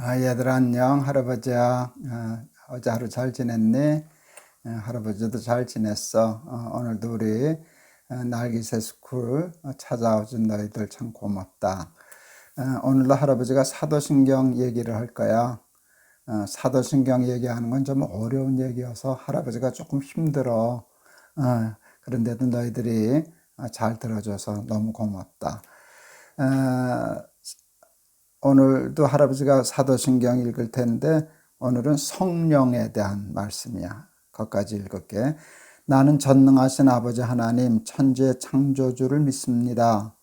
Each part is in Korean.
얘들아 안녕. 할아버지야. 어제 하루 잘 지냈니? 할아버지도 잘 지냈어. 오늘도 우리 날기새 스쿨 찾아와준 너희들 참 고맙다. 오늘도 할아버지가 사도신경 얘기를 할 거야. 사도신경 얘기하는 건 좀 어려운 얘기여서 할아버지가 조금 힘들어. 그런데도 너희들이 잘 들어줘서 너무 고맙다. 오늘도 할아버지가 사도신경 읽을 텐데 오늘은 성령에 대한 말씀이야. 거기까지 읽을게. 나는 전능하신 아버지 하나님 천지의 창조주를 믿습니다.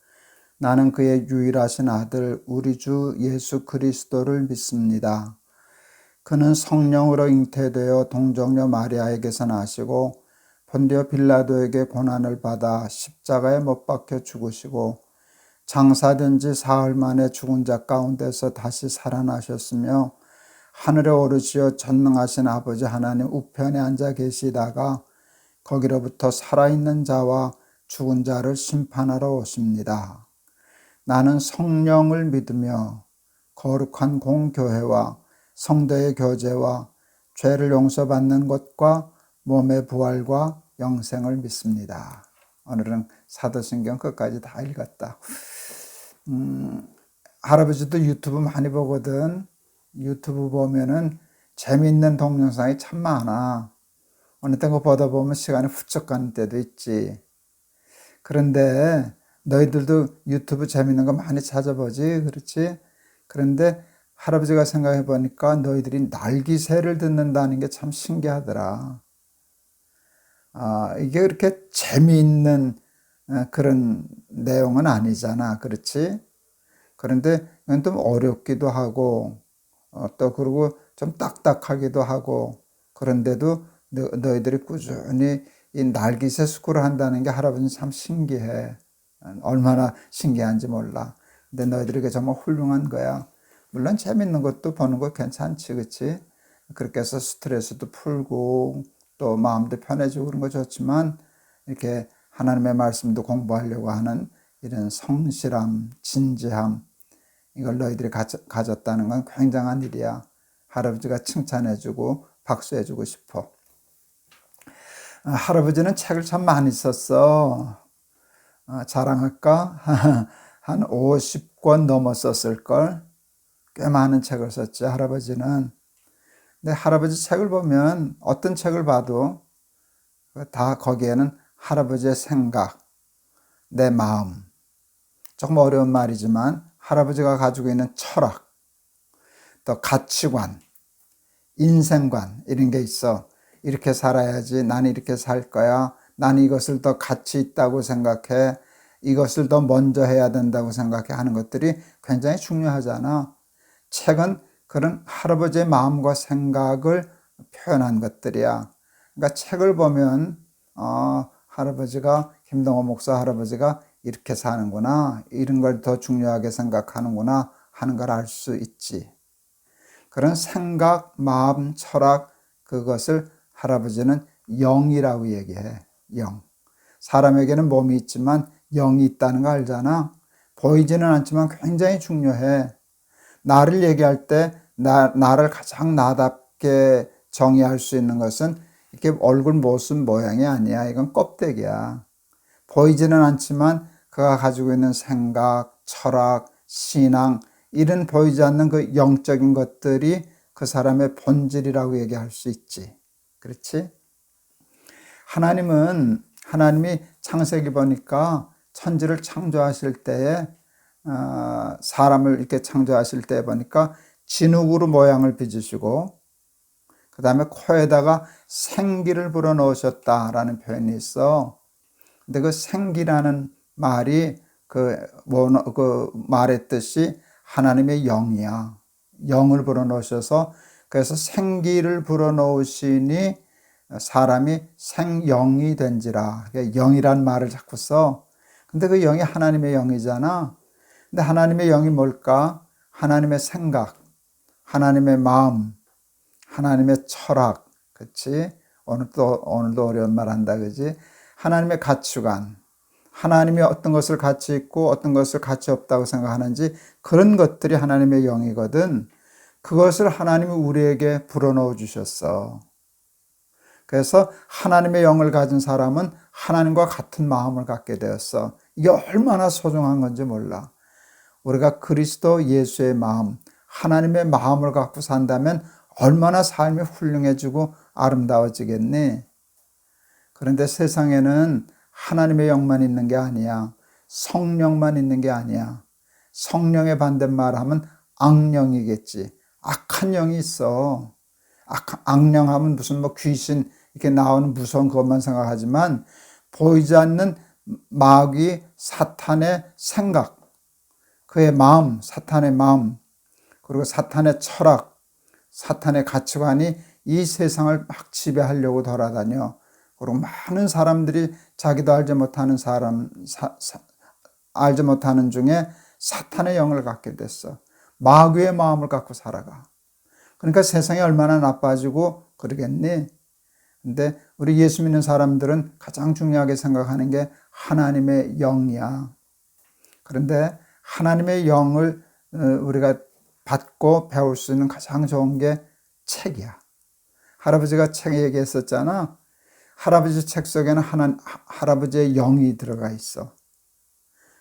나는 그의 유일하신 아들 우리 주 예수 그리스도를 믿습니다. 그는 성령으로 잉태되어 동정녀 마리아에게서 나시고 본디오 빌라도에게 고난을 받아 십자가에 못 박혀 죽으시고 장사된 지 사흘 만에 죽은 자 가운데서 다시 살아나셨으며 하늘에 오르시어 전능하신 아버지 하나님 우편에 앉아 계시다가 거기로부터 살아있는 자와 죽은 자를 심판하러 오십니다. 나는 성령을 믿으며 거룩한 공교회와 성도의 교제와 죄를 용서받는 것과 몸의 부활과 영생을 믿습니다. 오늘은 사도신경 끝까지 다 읽었다. 할아버지도 유튜브 많이 보거든. 유튜브 보면은 재미있는 동영상이 참 많아. 어느 때 그거 보다 보면 시간이 훌쩍 가는 때도 있지. 그런데 너희들도 유튜브 재미있는 거 많이 찾아보지, 그렇지? 그런데 할아버지가 생각해 보니까 너희들이 날기새를 듣는다는 게 참 신기하더라. 이게 그렇게 재미있는 그런 내용은 아니잖아, 그렇지? 그런데 이건 좀 어렵기도 하고 또 그리고 좀 딱딱하기도 하고, 그런데도 너희들이 꾸준히 이 날기새 스쿨을 한다는 게 할아버지는 참 신기해. 얼마나 신기한지 몰라. 근데 너희들에게 정말 훌륭한 거야. 물론 재밌는 것도 보는 거 괜찮지, 그렇지? 그렇게 해서 스트레스도 풀고 또 마음도 편해지고 그런 거 좋지만, 이렇게 하나님의 말씀도 공부하려고 하는 이런 성실함, 진지함, 이걸 너희들이 가졌다는 건 굉장한 일이야. 할아버지가 칭찬해주고 박수해주고 싶어. 할아버지는 책을 참 많이 썼어. 자랑할까? 한 50권 넘었었을걸? 꽤 많은 책을 썼지, 할아버지는. 근데 할아버지 책을 보면 어떤 책을 봐도 다 거기에는 할아버지의 생각, 내 마음, 조금 어려운 말이지만 할아버지가 가지고 있는 철학, 또 가치관, 인생관, 이런 게 있어. 이렇게 살아야지, 나는 이렇게 살 거야, 나는 이것을 더 가치 있다고 생각해, 이것을 더 먼저 해야 된다고 생각해 하는 것들이 굉장히 중요하잖아. 책은 그런 할아버지의 마음과 생각을 표현한 것들이야. 그러니까 책을 보면 할아버지가, 김동호 목사 할아버지가 이렇게 사는구나, 이런 걸 더 중요하게 생각하는구나 하는 걸 알 수 있지. 그런 생각, 마음, 철학, 그것을 할아버지는 영이라고 얘기해. 영. 사람에게는 몸이 있지만 영이 있다는 거 알잖아. 보이지는 않지만 굉장히 중요해. 나를 얘기할 때 나를 가장 나답게 정의할 수 있는 것은 이렇게 얼굴, 모습, 모양이 아니야. 이건 껍데기야. 보이지는 않지만 그가 가지고 있는 생각, 철학, 신앙, 이런 보이지 않는 그 영적인 것들이 그 사람의 본질이라고 얘기할 수 있지. 그렇지? 하나님이 창세기 보니까 천지를 창조하실 때에 사람을 이렇게 창조하실 때 보니까 진흙으로 모양을 빚으시고 그 다음에 코에다가 생기를 불어넣으셨다라는 표현이 있어. 근데 그 생기라는 말이 그 말의 뜻이 하나님의 영이야. 영을 불어넣으셔서, 그래서 생기를 불어넣으시니 사람이 생영이 된지라. 영이란 말을 자꾸 써. 근데 그 영이 하나님의 영이잖아. 근데 하나님의 영이 뭘까? 하나님의 생각, 하나님의 마음, 하나님의 철학, 그치? 오늘도 어려운 말 한다, 그지? 하나님의 가치관, 하나님이 어떤 것을 가치 있고 어떤 것을 가치 없다고 생각하는지, 그런 것들이 하나님의 영이거든. 그것을 하나님이 우리에게 불어넣어 주셨어. 그래서 하나님의 영을 가진 사람은 하나님과 같은 마음을 갖게 되었어. 이게 얼마나 소중한 건지 몰라. 우리가 그리스도 예수의 마음, 하나님의 마음을 갖고 산다면 얼마나 삶이 훌륭해지고 아름다워지겠니? 그런데 세상에는 하나님의 영만 있는 게 아니야. 성령만 있는 게 아니야. 성령의 반대말 하면 악령이겠지. 악한 영이 있어. 악령하면 무슨 귀신 이렇게 나오는 무서운 것만 생각하지만 보이지 않는 마귀 사탄의 생각, 그의 마음, 사탄의 마음, 그리고 사탄의 철학, 사탄의 가치관이 이 세상을 막 지배하려고 돌아다녀. 그리고 많은 사람들이 자기도 알지 못하는 알지 못하는 중에 사탄의 영을 갖게 됐어. 마귀의 마음을 갖고 살아가. 그러니까 세상이 얼마나 나빠지고 그러겠니? 근데 우리 예수 믿는 사람들은 가장 중요하게 생각하는 게 하나님의 영이야. 그런데 하나님의 영을 우리가 받고 배울 수 있는 가장 좋은 게 책이야. 할아버지가 책 얘기했었잖아. 할아버지 책 속에는 할아버지의 영이 들어가 있어.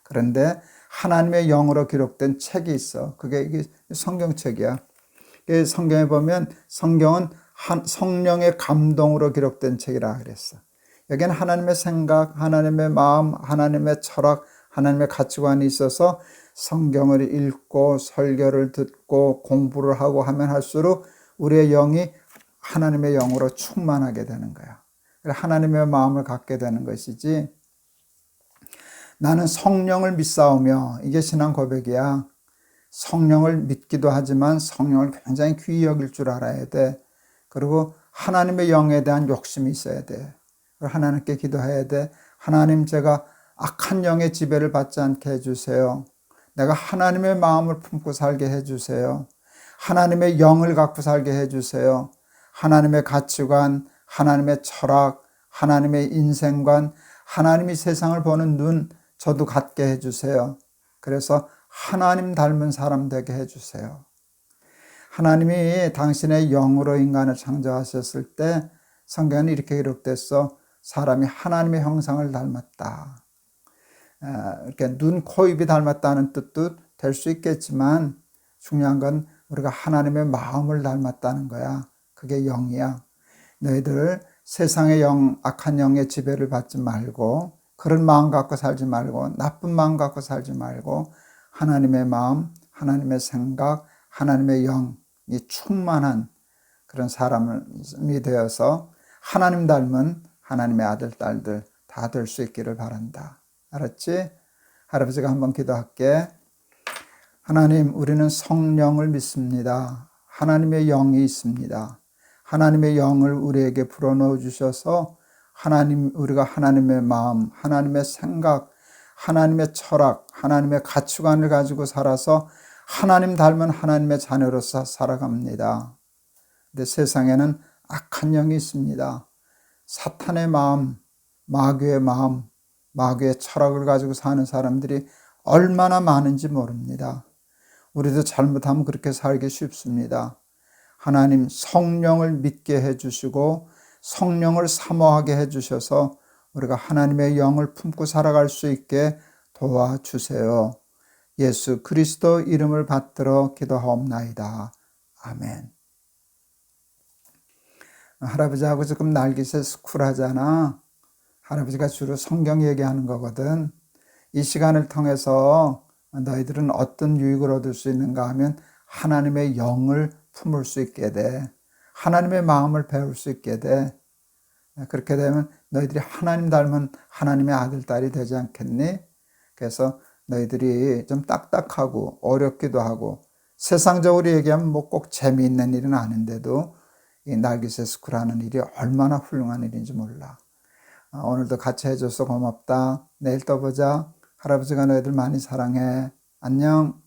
그런데 하나님의 영으로 기록된 책이 있어. 그게 이게 성경책이야. 성경에 보면 성경은 성령의 감동으로 기록된 책이라 그랬어. 여기는 하나님의 생각, 하나님의 마음, 하나님의 철학, 하나님의 가치관이 있어서 성경을 읽고 설교를 듣고 공부를 하고 하면 할수록 우리의 영이 하나님의 영으로 충만하게 되는 거야. 하나님의 마음을 갖게 되는 것이지. 나는 성령을 믿사오며, 이게 신앙 고백이야. 성령을 믿기도 하지만 성령을 굉장히 귀히 여길 줄 알아야 돼. 그리고 하나님의 영에 대한 욕심이 있어야 돼. 하나님께 기도해야 돼. 하나님, 제가 악한 영의 지배를 받지 않게 해주세요. 내가 하나님의 마음을 품고 살게 해주세요. 하나님의 영을 갖고 살게 해주세요. 하나님의 가치관, 하나님의 철학, 하나님의 인생관, 하나님이 세상을 보는 눈 저도 갖게 해주세요. 그래서 하나님 닮은 사람 되게 해주세요. 하나님이 당신의 영으로 인간을 창조하셨을 때 성경에는 이렇게 기록됐어. 사람이 하나님의 형상을 닮았다. 이렇게 눈, 코, 입이 닮았다는 뜻도 될 수 있겠지만 중요한 건 우리가 하나님의 마음을 닮았다는 거야. 그게 영이야. 너희들 세상의 영, 악한 영의 지배를 받지 말고 그런 마음 갖고 살지 말고 나쁜 마음 갖고 살지 말고 하나님의 마음, 하나님의 생각, 하나님의 영이 충만한 그런 사람이 되어서 하나님 닮은 하나님의 아들, 딸들 다 될 수 있기를 바란다. 알았지? 할아버지가 한번 기도할게. 하나님, 우리는 성령을 믿습니다. 하나님의 영이 있습니다. 하나님의 영을 우리에게 불어넣어 주셔서 우리가 하나님의 마음, 하나님의 생각, 하나님의 철학, 하나님의 가치관을 가지고 살아서 하나님 닮은 하나님의 자녀로서 살아갑니다. 근데 세상에는 악한 영이 있습니다. 사탄의 마음, 마귀의 마음, 마귀의 철학을 가지고 사는 사람들이 얼마나 많은지 모릅니다. 우리도 잘못하면 그렇게 살기 쉽습니다. 하나님, 성령을 믿게 해주시고 성령을 사모하게 해주셔서 우리가 하나님의 영을 품고 살아갈 수 있게 도와주세요. 예수 그리스도 이름을 받들어 기도하옵나이다. 아멘. 할아버지하고 지금 날깃새 스쿨 하잖아. 할아버지가 주로 성경 얘기하는 거거든. 이 시간을 통해서 너희들은 어떤 유익을 얻을 수 있는가 하면 하나님의 영을 품을 수 있게 돼. 하나님의 마음을 배울 수 있게 돼. 그렇게 되면 너희들이 하나님 닮은 하나님의 아들, 딸이 되지 않겠니? 그래서 너희들이 좀 딱딱하고 어렵기도 하고 세상적으로 얘기하면 꼭 재미있는 일은 아닌데도 이 날깃새 스쿨 하는 일이 얼마나 훌륭한 일인지 몰라. 오늘도 같이 해줘서 고맙다. 내일 또 보자. 할아버지가 너희들 많이 사랑해. 안녕.